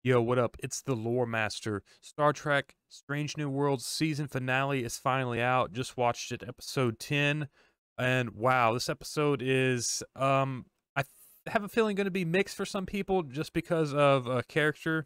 Yo, what up? It's the Lore Master. Star Trek Strange New Worlds season finale is finally out. Just watched it, episode 10. And wow, this episode is I have a feeling going to be mixed for some people just because of a character.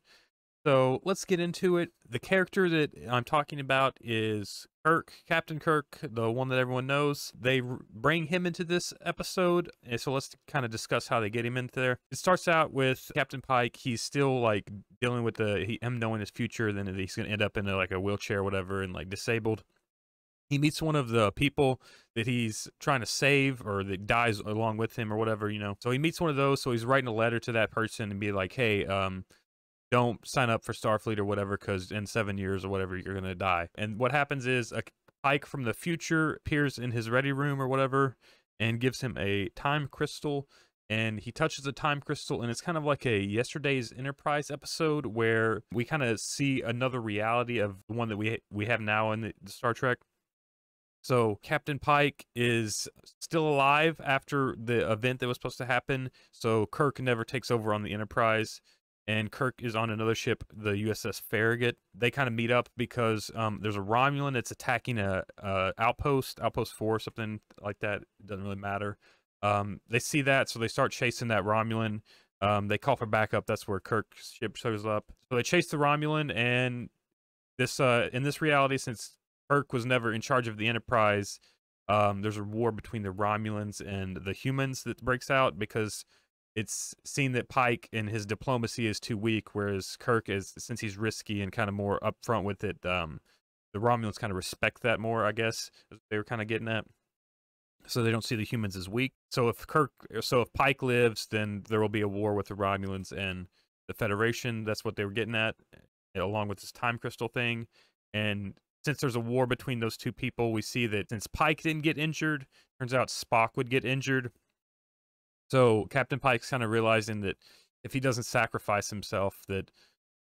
So let's get into it. The character that I'm talking about is Kirk, Captain Kirk, the one that everyone knows. They bring him into this episode, and so let's kind of discuss how they get him into there. It starts out with Captain Pike. He's still like dealing with him knowing his future, then he's gonna end up in like a wheelchair, or whatever, and like disabled. He meets one of the people that he's trying to save, or that dies along with him, or whatever, you know. So he meets one of those. So he's writing a letter to that person and be like, "Hey, don't sign up for Starfleet or whatever, because in 7 years or whatever, you're going to die." And what happens is a Pike from the future appears in his ready room or whatever and gives him a time crystal. And he touches the time crystal, and it's kind of like a Yesterday's Enterprise episode where we kind of see another reality of the one that we have now in the Star Trek. So Captain Pike is still alive after the event that was supposed to happen. So Kirk never takes over on the Enterprise, and Kirk is on another ship, the USS Farragut. They kind of meet up because there's a Romulan that's attacking a outpost 4, something like that. It doesn't really matter. They see that, so they start chasing that Romulan. They call for backup. That's where Kirk's ship shows up. So they chase the Romulan, and this in this reality, since Kirk was never in charge of the Enterprise, there's a war between the Romulans and the humans that breaks out because it's seen that Pike and his diplomacy is too weak, whereas Kirk is, since he's risky and kind of more upfront with it, the Romulans kind of respect that more, I guess, is what they were kind of getting at. So they don't see the humans as weak. So if Pike lives, then there will be a war with the Romulans and the Federation. That's what they were getting at, along with this time crystal thing. And since there's a war between those two people, we see that since Pike didn't get injured, turns out Spock would get injured. So Captain Pike's kind of realizing that if he doesn't sacrifice himself, that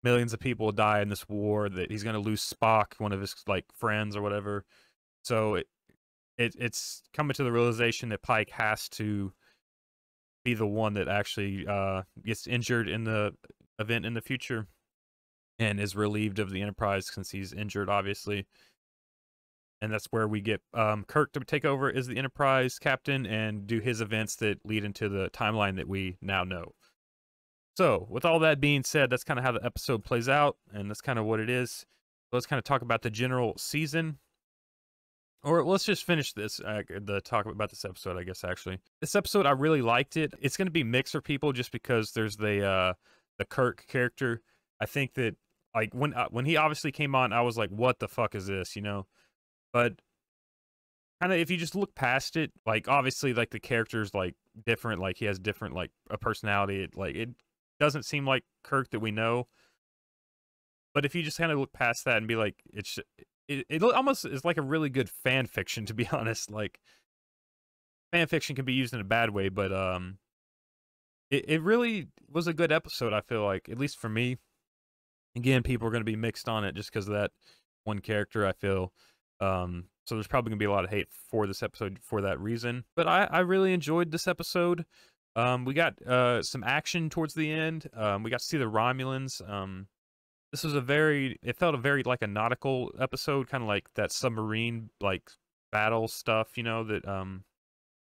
millions of people will die in this war, that he's going to lose Spock, one of his like friends or whatever. So it's coming to the realization that Pike has to be the one that actually gets injured in the event in the future and is relieved of the Enterprise since he's injured, obviously. And that's where we get Kirk to take over as the Enterprise captain and do his events that lead into the timeline that we now know. So, with all that being said, that's kind of how the episode plays out, and that's kind of what it is. So let's kind of talk about the general season. Or let's just finish this, the talk about this episode, I guess, actually. This episode, I really liked it. It's going to be mixed for people just because there's the Kirk character. I think that, like, when he obviously came on, I was like, what the fuck is this, you know? But kind of if you just look past it, like obviously like the character's like different, like he has different like a personality. It doesn't seem like Kirk that we know. But if you just kind of look past that and be like, it almost is like a really good fan fiction, to be honest. Like fan fiction can be used in a bad way, but it really was a good episode, I feel like, at least for me. Again, people are going to be mixed on it just because of that one character, I feel. So there's probably gonna be a lot of hate for this episode for that reason. But I really enjoyed this episode. We got some action towards the end. We got to see the Romulans. This was it felt a very like a nautical episode, kind of like that submarine like battle stuff, you know, that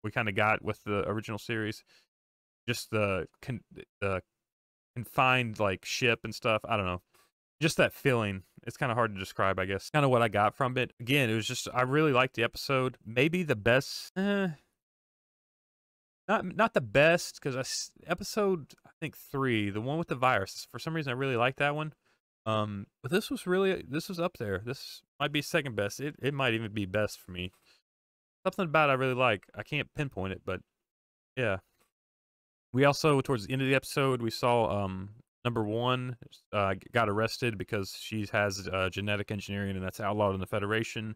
we kind of got with the original series. Just the confined like ship and stuff. I don't know. Just that feeling. It's kind of hard to describe, I guess. Kind of what I got from it. Again, it was just, I really liked the episode. Maybe the best, not the best, because episode, I think 3, the one with the virus, for some reason, I really liked that one. But this was up there. This might be second best. It might even be best for me. Something about it I really like. I can't pinpoint it, but yeah. We also, towards the end of the episode, we saw, number 1 got arrested because she has genetic engineering, and that's outlawed in the Federation.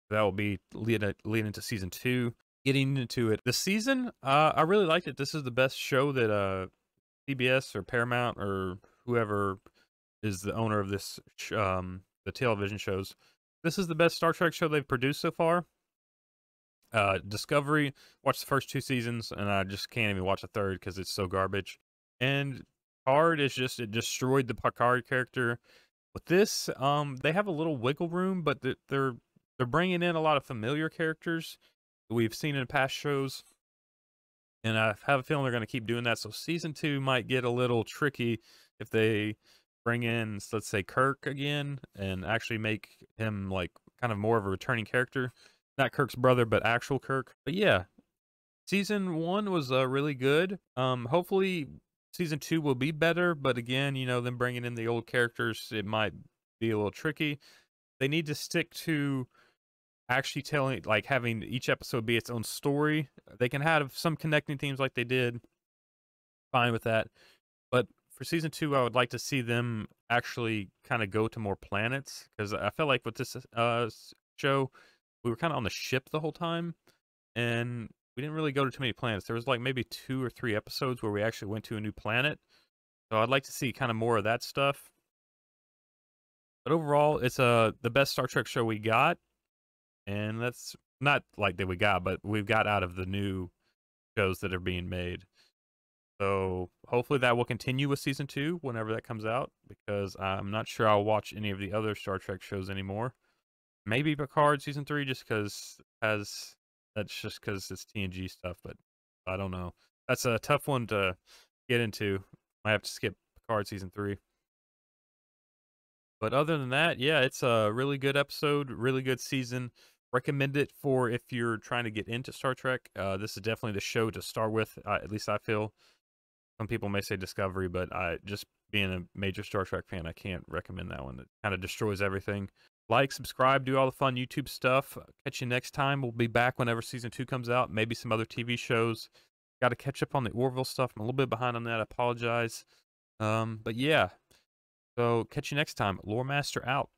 That will be leading into season 2. Getting into it, the season, I really liked it. This is the best show that CBS or Paramount or whoever is the owner of this, the television shows. This is the best Star Trek show they've produced so far. Discovery, watched the first 2 seasons, and I just can't even watch a third because it's so garbage. And Picard is just it destroyed the Picard character. With this, they have a little wiggle room, but they're bringing in a lot of familiar characters that we've seen in past shows, and I have a feeling they're going to keep doing that. So season 2 might get a little tricky if they bring in, let's say, Kirk again, and actually make him like kind of more of a returning character, not Kirk's brother, but actual Kirk. But yeah, season 1 was really good. Hopefully season 2 will be better, but again, them bringing in the old characters, it might be a little tricky. They need to stick to actually telling, like, having each episode be its own story. They can have some connecting themes like they did, fine with that. But for season 2, I would like to see them actually kind of go to more planets, because I felt like with this show, we were kind of on the ship the whole time, and we didn't really go to too many planets. There was like maybe 2 or 3 episodes where we actually went to a new planet. So I'd like to see kind of more of that stuff. But overall, it's the best Star Trek show we got, and that's not like that we got, but we've got out of the new shows that are being made. So hopefully that will continue with season 2 whenever that comes out, because I'm not sure I'll watch any of the other Star Trek shows anymore. Maybe Picard season 3, just because that's just because it's TNG stuff, but I don't know. That's a tough one to get into. I have to skip Picard season 3. But other than that, yeah, it's a really good episode, really good season. Recommend it for if you're trying to get into Star Trek. This is definitely the show to start with. At least I feel. Some people may say Discovery, but I just being a major Star Trek fan, I can't recommend that one. It kind of destroys everything. Like, subscribe, do all the fun YouTube stuff. Catch you next time. We'll be back whenever season 2 comes out. Maybe some other TV shows. Got to catch up on the Orville stuff. I'm a little bit behind on that. I apologize. But yeah. So catch you next time. Lore Master out.